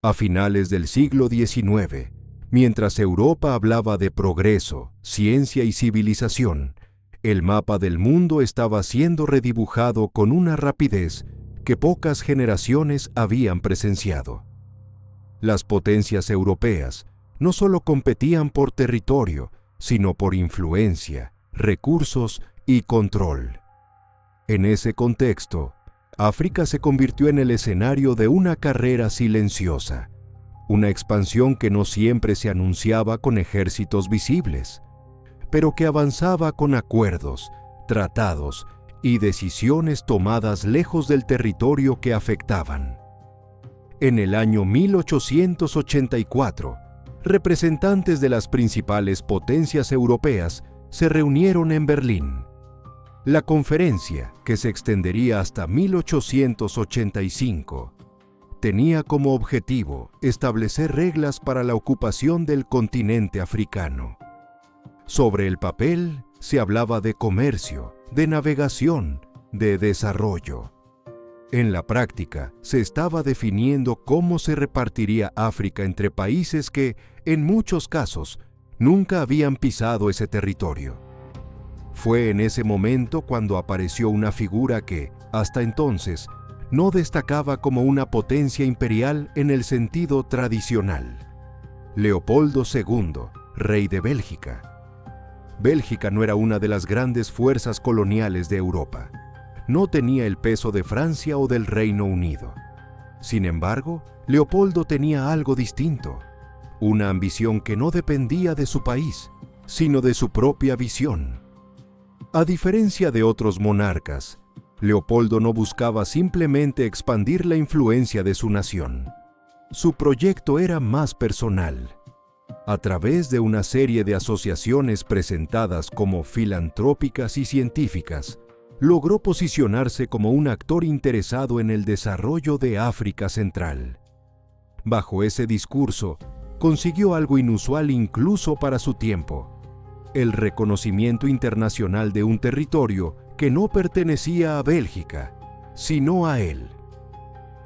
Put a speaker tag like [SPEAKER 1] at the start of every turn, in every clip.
[SPEAKER 1] A finales del siglo XIX, mientras Europa hablaba de progreso, ciencia y civilización, el mapa del mundo estaba siendo redibujado con una rapidez que pocas generaciones habían presenciado. Las potencias europeas no solo competían por territorio, sino por influencia, recursos y control. En ese contexto, África se convirtió en el escenario de una carrera silenciosa, una expansión que no siempre se anunciaba con ejércitos visibles, pero que avanzaba con acuerdos, tratados y decisiones tomadas lejos del territorio que afectaban. En el año 1884, representantes de las principales potencias europeas se reunieron en Berlín. La conferencia, que se extendería hasta 1885, tenía como objetivo establecer reglas para la ocupación del continente africano. Sobre el papel se hablaba de comercio, de navegación, de desarrollo. En la práctica, se estaba definiendo cómo se repartiría África entre países que, en muchos casos, nunca habían pisado ese territorio. Fue en ese momento cuando apareció una figura que, hasta entonces, no destacaba como una potencia imperial en el sentido tradicional: Leopoldo II, rey de Bélgica. Bélgica no era una de las grandes fuerzas coloniales de Europa. No tenía el peso de Francia o del Reino Unido. Sin embargo, Leopoldo tenía algo distinto: una ambición que no dependía de su país, sino de su propia visión. A diferencia de otros monarcas, Leopoldo no buscaba simplemente expandir la influencia de su nación. Su proyecto era más personal. A través de una serie de asociaciones presentadas como filantrópicas y científicas, logró posicionarse como un actor interesado en el desarrollo de África Central. Bajo ese discurso, consiguió algo inusual incluso para su tiempo: el reconocimiento internacional de un territorio que no pertenecía a Bélgica, sino a él.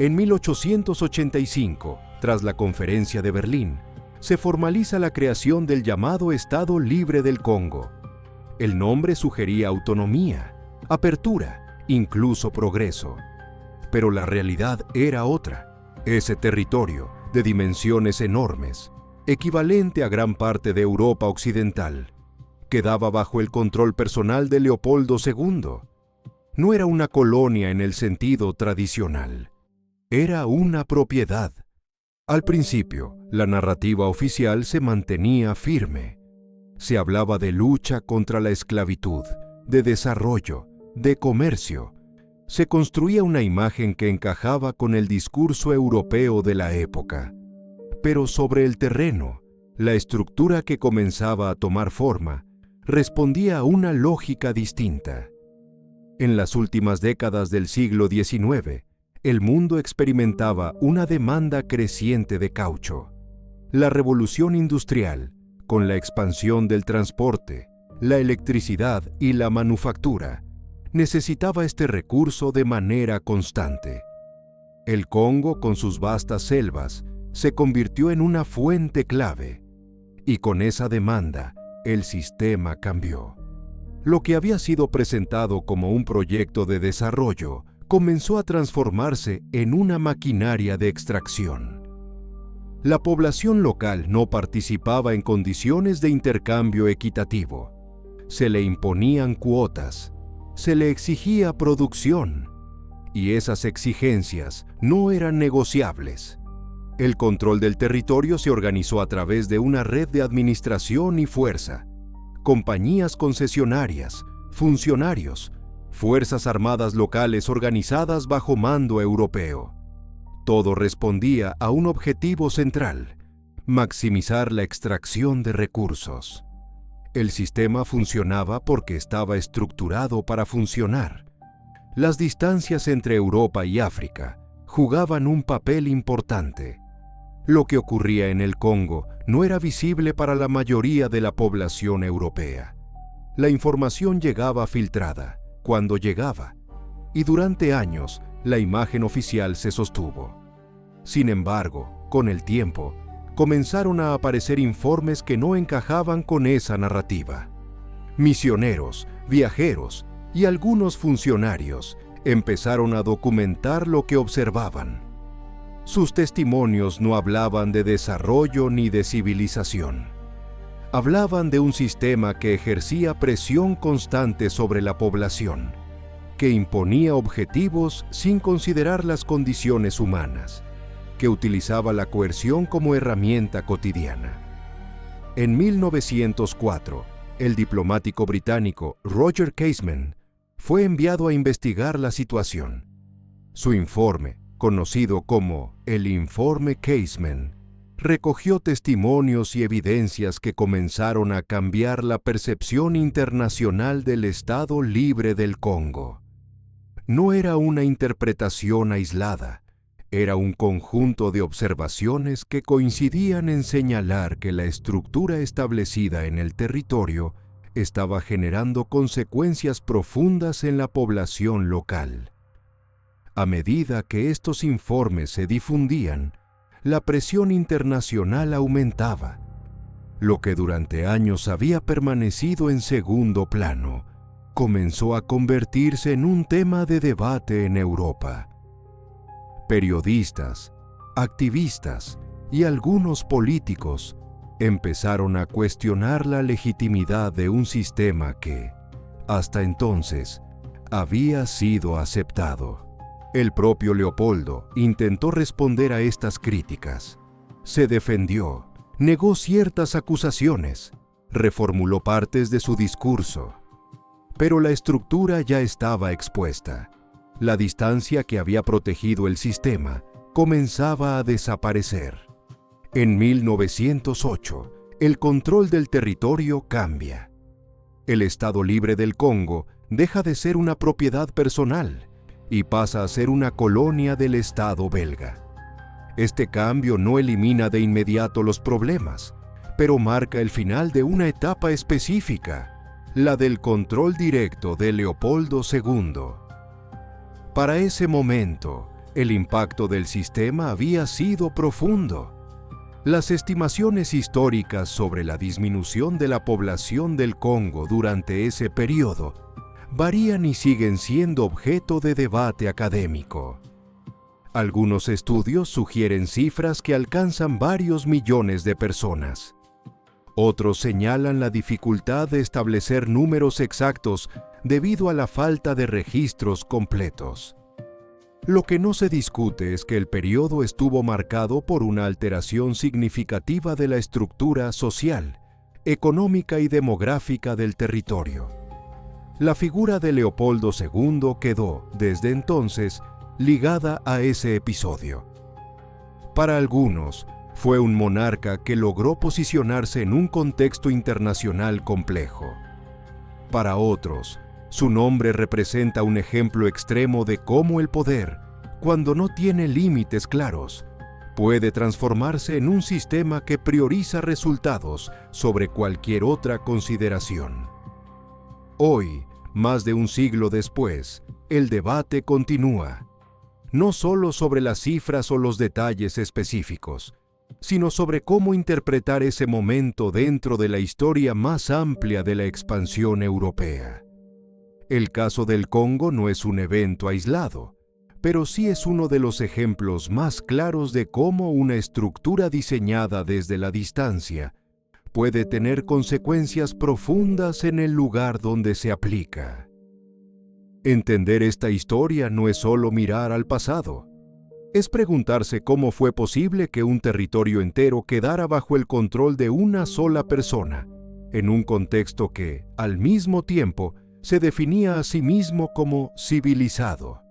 [SPEAKER 1] En 1885, tras la Conferencia de Berlín, se formaliza la creación del llamado Estado Libre del Congo. El nombre sugería autonomía, apertura, incluso progreso. Pero la realidad era otra. Ese territorio, de dimensiones enormes, equivalente a gran parte de Europa occidental, quedaba bajo el control personal de Leopoldo II. No era una colonia en el sentido tradicional. Era una propiedad. Al principio, la narrativa oficial se mantenía firme. Se hablaba de lucha contra la esclavitud, de desarrollo, de comercio. Se construía una imagen que encajaba con el discurso europeo de la época. Pero sobre el terreno, la estructura que comenzaba a tomar forma respondía a una lógica distinta. En las últimas décadas del siglo XIX, el mundo experimentaba una demanda creciente de caucho. La revolución industrial, con la expansión del transporte, la electricidad y la manufactura, necesitaba este recurso de manera constante. El Congo, con sus vastas selvas, se convirtió en una fuente clave, y con esa demanda, el sistema cambió. Lo que había sido presentado como un proyecto de desarrollo comenzó a transformarse en una maquinaria de extracción. La población local no participaba en condiciones de intercambio equitativo. Se le imponían cuotas, se le exigía producción, y esas exigencias no eran negociables. El control del territorio se organizó a través de una red de administración y fuerza, compañías concesionarias, funcionarios, fuerzas armadas locales organizadas bajo mando europeo. Todo respondía a un objetivo central: maximizar la extracción de recursos. El sistema funcionaba porque estaba estructurado para funcionar. Las distancias entre Europa y África jugaban un papel importante. Lo que ocurría en el Congo no era visible para la mayoría de la población europea. La información llegaba filtrada, cuando llegaba, y durante años la imagen oficial se sostuvo. Sin embargo, Con el tiempo, comenzaron a aparecer informes que no encajaban con esa narrativa. Misioneros, viajeros y algunos funcionarios empezaron a documentar lo que observaban. Sus testimonios no hablaban de desarrollo ni de civilización. Hablaban de un sistema que ejercía presión constante sobre la población, que imponía objetivos sin considerar las condiciones humanas, que utilizaba la coerción como herramienta cotidiana. En 1904, el diplomático británico Roger Casement fue enviado a investigar la situación. Su informe, conocido como el Informe Casement, recogió testimonios y evidencias que comenzaron a cambiar la percepción internacional del Estado Libre del Congo. No era una interpretación aislada, era un conjunto de observaciones que coincidían en señalar que la estructura establecida en el territorio estaba generando consecuencias profundas en la población local. A medida que estos informes se difundían, la presión internacional aumentaba. Lo que durante años había permanecido en segundo plano, comenzó a convertirse en un tema de debate en Europa. Periodistas, activistas y algunos políticos empezaron a cuestionar la legitimidad de un sistema que, hasta entonces, había sido aceptado. El propio Leopoldo intentó responder a estas críticas. Se defendió, negó ciertas acusaciones, reformuló partes de su discurso. Pero la estructura ya estaba expuesta. La distancia que había protegido el sistema comenzaba a desaparecer. En 1908, el control del territorio cambia. El Estado Libre del Congo deja de ser una propiedad personal y pasa a ser una colonia del Estado belga. Este cambio no elimina de inmediato los problemas, pero marca el final de una etapa específica, la del control directo de Leopoldo II. Para ese momento, el impacto del sistema había sido profundo. Las estimaciones históricas sobre la disminución de la población del Congo durante ese periodo varían y siguen siendo objeto de debate académico. Algunos estudios sugieren cifras que alcanzan varios millones de personas. Otros señalan la dificultad de establecer números exactos debido a la falta de registros completos. Lo que no se discute es que el periodo estuvo marcado por una alteración significativa de la estructura social, económica y demográfica del territorio. La figura de Leopoldo II quedó, desde entonces, ligada a ese episodio. Para algunos, fue un monarca que logró posicionarse en un contexto internacional complejo. Para otros, su nombre representa un ejemplo extremo de cómo el poder, cuando no tiene límites claros, puede transformarse en un sistema que prioriza resultados sobre cualquier otra consideración. Hoy, más de un siglo después, el debate continúa, no solo sobre las cifras o los detalles específicos, sino sobre cómo interpretar ese momento dentro de la historia más amplia de la expansión europea. El caso del Congo no es un evento aislado, pero sí es uno de los ejemplos más claros de cómo una estructura diseñada desde la distancia puede tener consecuencias profundas en el lugar donde se aplica. Entender esta historia no es solo mirar al pasado, es preguntarse cómo fue posible que un territorio entero quedara bajo el control de una sola persona, en un contexto que, al mismo tiempo, se definía a sí mismo como civilizado.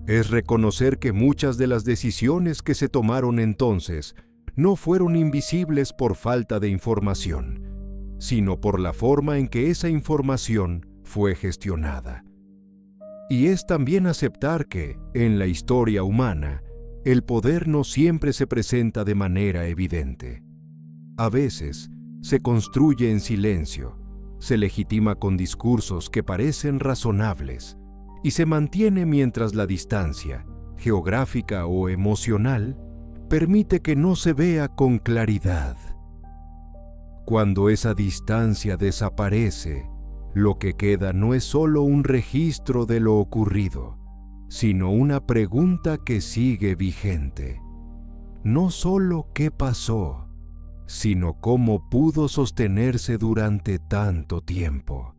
[SPEAKER 1] Es reconocer que muchas de las decisiones que se tomaron entonces no fueron invisibles por falta de información, sino por la forma en que esa información fue gestionada. Y es también aceptar que, en la historia humana, el poder no siempre se presenta de manera evidente. A veces, se construye en silencio, se legitima con discursos que parecen razonables, y se mantiene mientras la distancia, geográfica o emocional, permite que no se vea con claridad. Cuando esa distancia desaparece, lo que queda no es solo un registro de lo ocurrido, sino una pregunta que sigue vigente. No solo qué pasó, sino cómo pudo sostenerse durante tanto tiempo.